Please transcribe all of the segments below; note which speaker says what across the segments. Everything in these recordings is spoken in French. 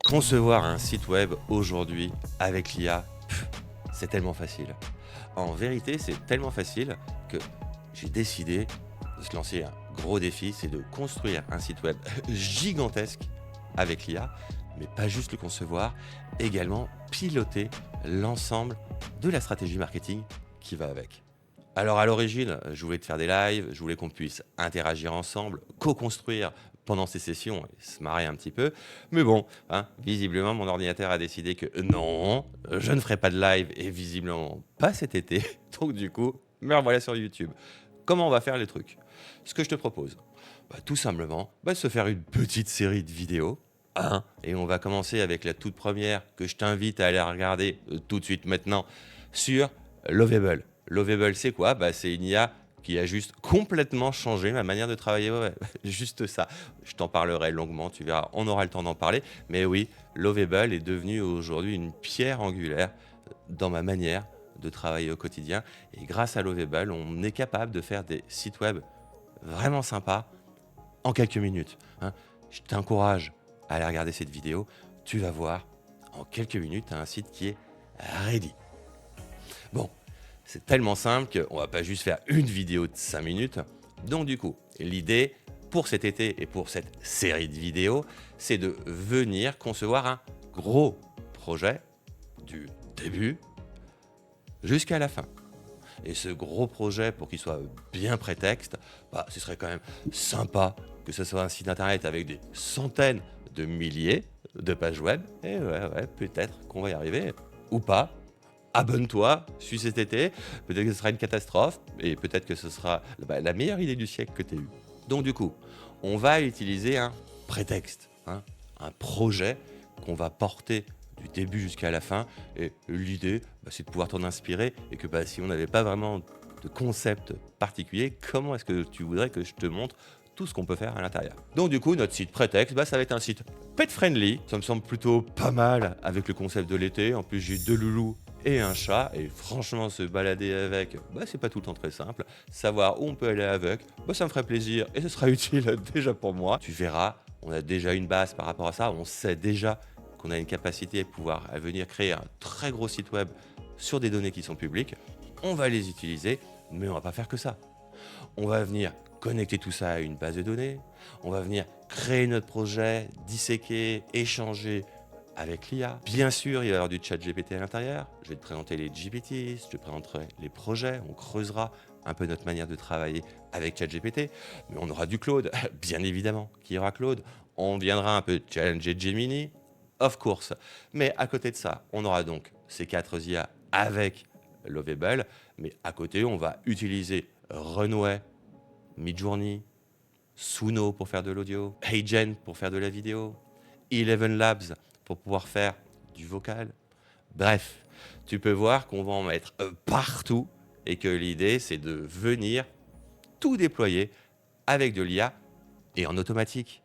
Speaker 1: Concevoir un site web aujourd'hui avec l'IA, c'est tellement facile. En vérité, c'est tellement facile que j'ai décidé de se lancer un gros défi, c'est de construire un site web gigantesque avec l'IA, mais pas juste le concevoir, également piloter l'ensemble de la stratégie marketing qui va avec. Alors à l'origine, je voulais te faire des lives, je voulais qu'on puisse interagir ensemble, co-construire pendant ces sessions et se marrer un petit peu. Mais bon, hein, visiblement, mon ordinateur a décidé que non, je ne ferai pas de live et visiblement pas cet été. Donc du coup, me revoilà sur YouTube. Comment on va faire les trucs? Ce que je te propose, tout simplement, se faire une petite série de vidéos. Hein, et on va commencer avec la toute première que je t'invite à aller regarder tout de suite maintenant sur Lovable. Lovable, c'est quoi? C'est une IA qui a juste complètement changé ma manière de travailler. Ouais, juste ça. Je t'en parlerai longuement, tu verras, on aura le temps d'en parler. Mais oui, Lovable est devenu aujourd'hui une pierre angulaire dans ma manière de travailler au quotidien. Et grâce à Lovable, on est capable de faire des sites web vraiment sympas en quelques minutes. Hein. Je t'encourage à aller regarder cette vidéo. Tu vas voir, en quelques minutes, tu as un site qui est ready. Bon, c'est tellement simple qu'on va pas juste faire une vidéo de 5 minutes. Donc du coup, l'idée pour cet été et pour cette série de vidéos, c'est de venir concevoir un gros projet du début jusqu'à la fin. Et ce gros projet, pour qu'il soit bien prétexte, ce serait quand même sympa que ce soit un site internet avec des centaines de milliers de pages web. Et ouais, peut-être qu'on va y arriver, ou pas. Abonne-toi, suis cet été, peut-être que ce sera une catastrophe, et peut-être que ce sera la meilleure idée du siècle que tu as eue. Donc du coup, on va utiliser un prétexte, hein, un projet qu'on va porter du début jusqu'à la fin, et l'idée, c'est de pouvoir t'en inspirer, et que si on n'avait pas vraiment de concept particulier, comment est-ce que tu voudrais que je te montre tout ce qu'on peut faire à l'intérieur? Donc du coup, notre site prétexte, ça va être un site pet-friendly, ça me semble plutôt pas mal avec le concept de l'été. En plus, j'ai 2 loulous et un chat, et franchement se balader avec, c'est pas tout le temps très simple. Savoir où on peut aller avec, ça me ferait plaisir et ce sera utile déjà pour moi. Tu verras, on a déjà une base par rapport à ça, on sait déjà qu'on a une capacité à venir créer un très gros site web sur des données qui sont publiques. On va les utiliser, mais on va pas faire que ça. On va venir connecter tout ça à une base de données, on va venir créer notre projet, disséquer, échanger avec l'IA. Bien sûr, il va y avoir du chat GPT à l'intérieur. Je vais te présenter les GPTs, je te présenterai les projets, on creusera un peu notre manière de travailler avec ChatGPT, mais on aura du Claude, bien évidemment, qui aura Claude. On viendra un peu challenger Gemini, of course. Mais à côté de ça, on aura donc ces 4 IA avec Lovable, mais à côté, on va utiliser Runway, Midjourney, Suno pour faire de l'audio, HeyGen pour faire de la vidéo, Eleven Labs pour pouvoir faire du vocal. Bref, tu peux voir qu'on va en mettre partout et que l'idée, c'est de venir tout déployer avec de l'IA et en automatique.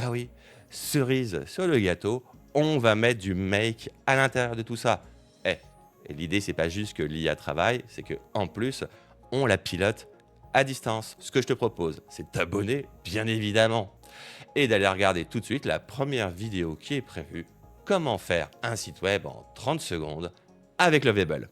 Speaker 1: Oui, cerise sur le gâteau, on va mettre du make à l'intérieur de tout ça. Et l'idée, c'est pas juste que l'IA travaille, c'est qu'en plus, on la pilote à distance. Ce que je te propose, c'est de t'abonner, bien évidemment, et d'aller regarder tout de suite la première vidéo qui est prévue, comment faire un site web en 30 secondes avec Lovable.